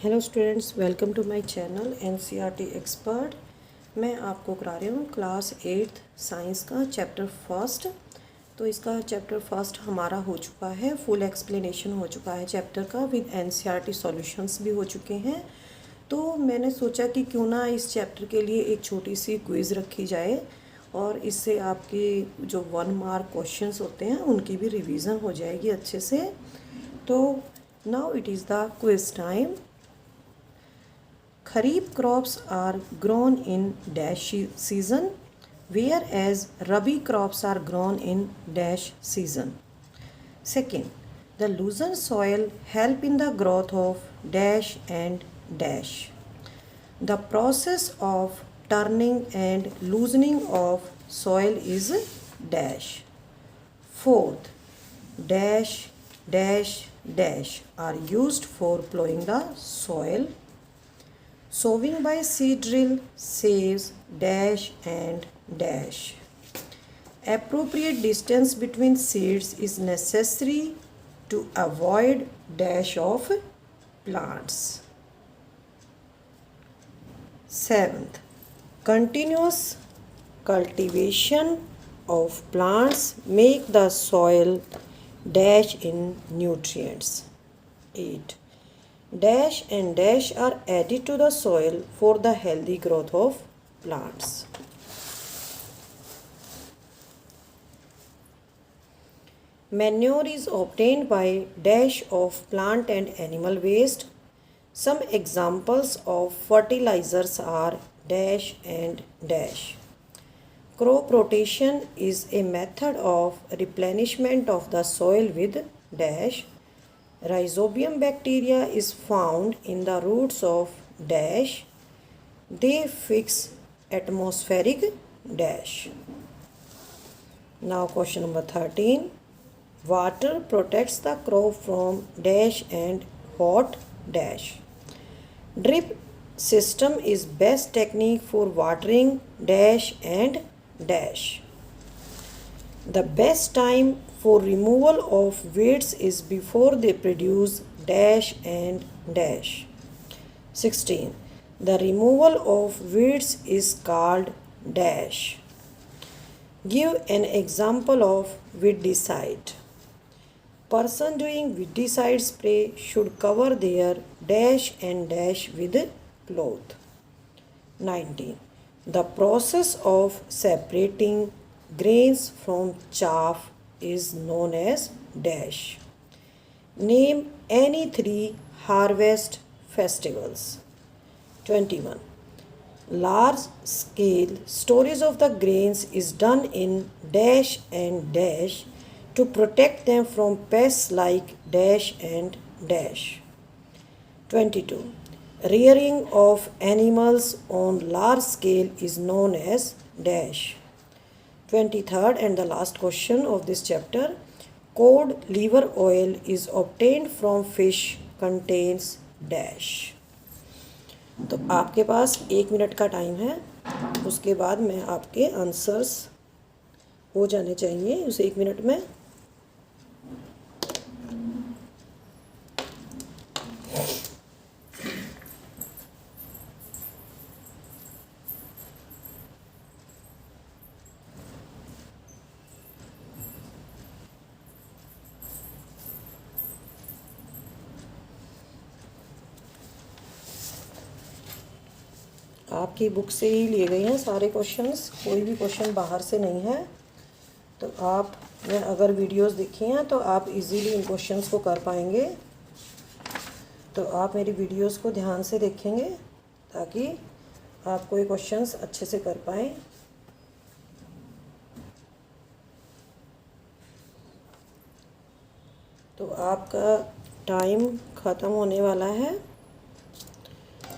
Hello students, welcome to my channel NCERT expert. मैं आपको करा रही हूँ क्लास 8th साइंस का चैप्टर फर्स्ट। तो इसका चैप्टर फर्स्ट हमारा हो चुका है, फुल एक्सप्लेनेशन हो चुका है चैप्टर का, विद एनसीईआरटी सॉल्यूशंस भी हो चुके हैं। तो मैंने सोचा कि क्यों ना इस चैप्टर के लिए एक छोटी सी क्विज़ रखी जाए और इससे आपके जो 1 मार्क क्वेश्चंस होते हैं उनकी भी रिवीजन हो जाएगी अच्छे से। तो now it is the quiz time. Kharif crops are grown in dash season, whereas Rabi crops are grown in dash season. Second, the loosened soil help in the growth of dash and dash. The process of turning and loosening of soil is dash. Fourth, dash, dash, dash are used for plowing the soil. Sowing by seed drill saves dash and dash. Appropriate distance between seeds is necessary to avoid dash of plants. Seventh, continuous cultivation of plants make the soil dash in nutrients. 8. Dash and dash are added to the soil for the healthy growth of plants. Manure is obtained by dash of plant and animal waste. Some examples of fertilizers are dash and dash. Crop rotation is a method of replenishment of the soil with dash. Rhizobium bacteria is found in the roots of dash. They fix atmospheric dash. Now question number 13. Water protects the crop from dash and hot dash. Drip system is best technique for watering dash and dash. The best time for removal of weeds is before they produce dash and dash. 16. The removal of weeds is called dash. Give an example of weedicide. Person doing weedicide spray should cover their dash and dash with cloth. 19. The process of separating grains from chaff is known as dash. Name any 3 harvest festivals. 21. Large scale storage of the grains is done in dash and dash to protect them from pests like dash and dash. 22. Rearing of animals on large scale is known as dash. 23rd and the last question of this chapter. Cod liver oil is obtained from fish contains dash. तो आपके पास 1 minute का time है, उसके बाद में आपके answers हो जाने चाहिए उस 1 मिनट में। आपकी बुक से ही लिए गए हैं सारे क्वेश्चंस, कोई भी क्वेश्चन बाहर से नहीं है। तो आपने अगर वीडियोस देखी हैं तो आप इजीली इन क्वेश्चंस को कर पाएंगे। तो आप मेरी वीडियोस को ध्यान से देखेंगे ताकि आप कोई क्वेश्चंस अच्छे से कर पाएँ। तो आपका टाइम ख़त्म होने वाला है,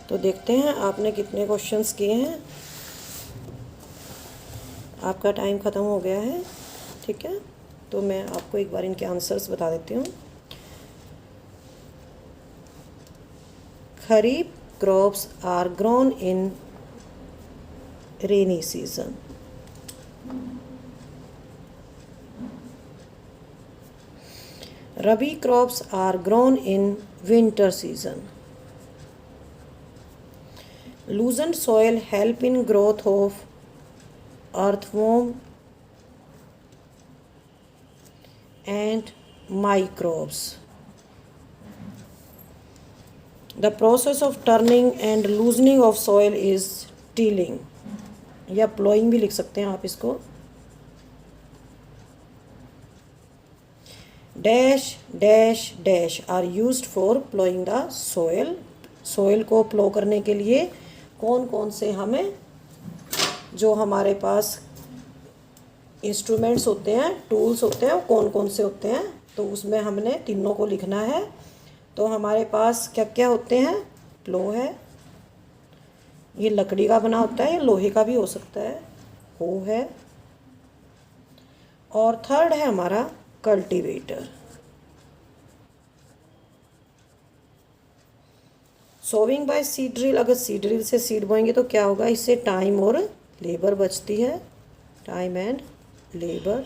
तो देखते हैं आपने कितने क्वेश्चंस किए हैं। आपका टाइम ख़त्म हो गया है, ठीक है। तो मैं आपको एक बार इनके आंसर्स बता देती हूँ। Kharif crops are grown in rainy season. Rabi crops are grown in winter season. Loosened soil help in growth of earthworm and microbes. The process of turning and loosening of soil is tilling, या ploughing भी लिख सकते हैं आप इसको. Dash dash dash are used for ploughing the soil. Soil को plough करने के लिए कौन कौन से हमें जो हमारे पास इंस्ट्रूमेंट्स होते हैं, टूल्स होते हैं, वो कौन कौन से होते हैं, तो उसमें हमने तीनों को लिखना है. तो हमारे पास क्या क्या होते हैं. प्लो है, ये लकड़ी का बना होता है, ये लोहे का भी हो सकता है. हो है, और थर्ड है हमारा cultivator. Sowing by seed drill, अगर सीड ड्रिल से सीड बोएंगे तो क्या होगा, इससे टाइम और लेबर बचती है. Time and labour.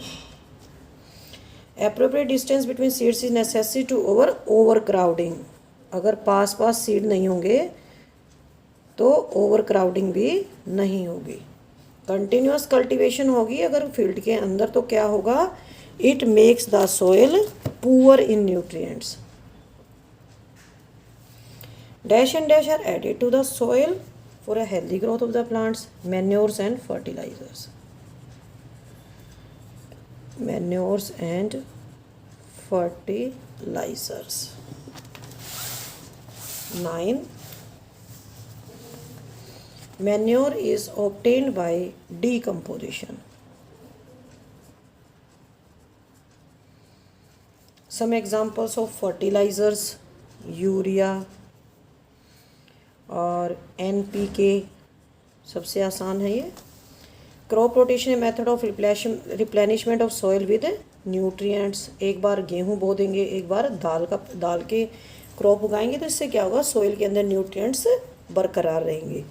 Appropriate distance between seeds is necessary to over crowding. अगर पास पास सीड नहीं होंगे तो ओवर क्राउडिंग भी नहीं होगी. कंटिन्यूअस कल्टीवेशन होगी अगर फील्ड के अंदर, तो क्या होगा, it makes the soil poor in nutrients. Dash and dash are added to the soil for a healthy growth of the plants. Manures and fertilizers. manures and fertilizers. 9. Manure is obtained by decomposition. Some examples of fertilizers: urea और NPK. सबसे आसान है ये. Crop rotation method of replenishment of soil with nutrients. एक बार गेहूं बो देंगे, एक बार दाल के क्रॉप उगाएंगे, तो इससे क्या होगा, सॉइल के अंदर न्यूट्रिएंट्स बरकरार रहेंगे.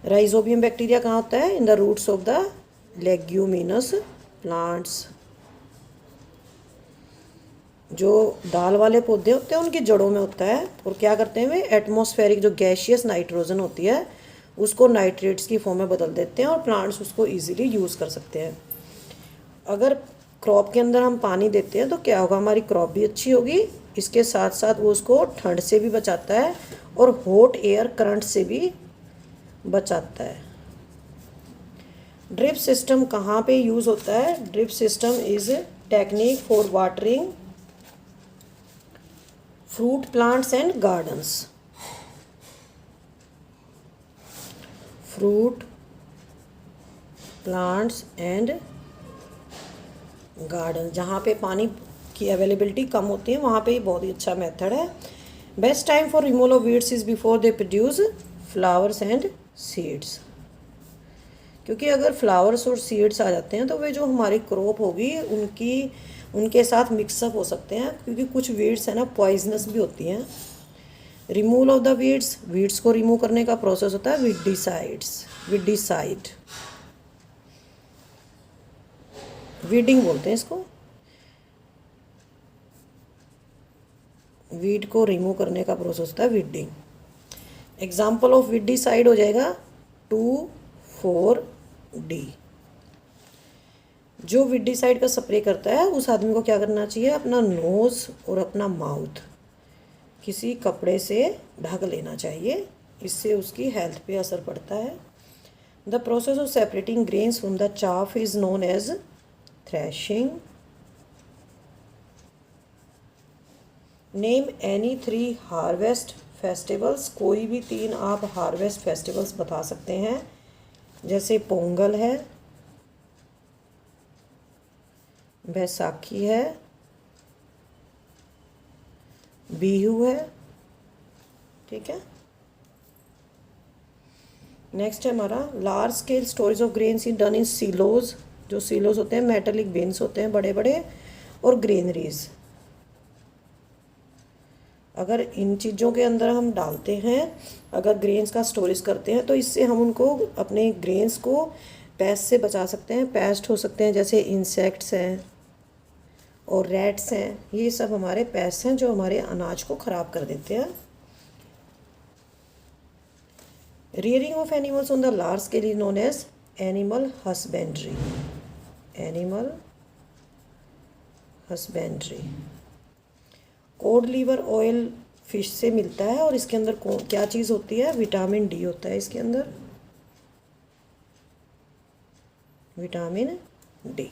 राइजोबियम बैक्टीरिया कहाँ होता है, in the roots of the leguminous plants. जो दाल वाले पौधे होते हैं उनकी जड़ों में होता है. और क्या करते हैं वे, एटमॉस्फेरिक जो गैशियस नाइट्रोजन होती है उसको नाइट्रेट्स की फॉर्म में बदल देते हैं और प्लांट्स उसको इजीली यूज़ कर सकते हैं. अगर क्रॉप के अंदर हम पानी देते हैं तो क्या होगा, हमारी क्रॉप भी अच्छी होगी. इसके साथ साथ वो उसको ठंड से भी बचाता है और हॉट एयर करंट से भी बचाता है. ड्रिप सिस्टम कहाँ पे यूज़ होता है. Drip system is technique for watering fruit plants and gardens. Fruit plants and garden, जहाँ पे पानी की अवेलेबिलिटी कम होती है वहाँ पे बहुत ही अच्छा मेथड है. Best time for removal of weeds is before they produce flowers and seeds. क्योंकि अगर फ्लावर्स और सीड्स आ जाते हैं तो वे जो हमारी क्रॉप होगी उनके साथ मिक्सअप हो सकते हैं, क्योंकि कुछ वीड्स है ना पॉइजनस भी होती हैं. रिमूवल ऑफ द वीड्स को रिमूव करने का प्रोसेस होता है वीडिसाइड. वीडिंग बोलते हैं इसको. वीड को रिमूव करने का प्रोसेस होता है वीडिंग. एग्जाम्पल ऑफ वीडिसाइड हो जाएगा 2,4-D. जो वीडिसाइड का स्प्रे करता है उस आदमी को क्या करना चाहिए, अपना नोज़ और अपना माउथ किसी कपड़े से ढक लेना चाहिए. इससे उसकी हेल्थ पे असर पड़ता है. The process of separating grains from the chaff is known as threshing. Name any 3 harvest festivals. कोई भी 3 आप हार्वेस्ट फेस्टिवल्स बता सकते हैं. जैसे पोंगल है, बैसाखी है, बिहू है. ठीक है. नेक्स्ट है हमारा large scale storage of grains in done in silos. जो सीलोज होते हैं मेटालिक बिन्स होते हैं बड़े बड़े, और ग्रेनरीज. अगर इन चीज़ों के अंदर हम डालते हैं, अगर ग्रेन्स का स्टोरेज करते हैं, तो इससे हम उनको अपने ग्रेन्स को पेस्ट से बचा सकते हैं. पेस्ट हो सकते हैं जैसे इंसेक्ट्स हैं और रैट्स हैं. ये सब हमारे पेस्ट हैं जो हमारे अनाज को ख़राब कर देते हैं. Rearing of animals on the large scale is known as animal husbandry. Animal husbandry. Cod liver oil fish से मिलता है और इसके अंदर क्या चीज़ होती है? विटामिन डी होता है इसके अंदर, विटामिन डी।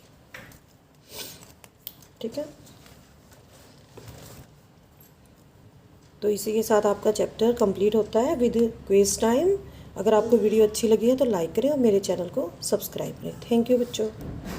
ठीक है, तो इसी के साथ आपका चैप्टर कंप्लीट होता है विद क्विज टाइम। अगर आपको वीडियो अच्छी लगी है तो लाइक करें और मेरे चैनल को सब्सक्राइब करें। थैंक यू बच्चों।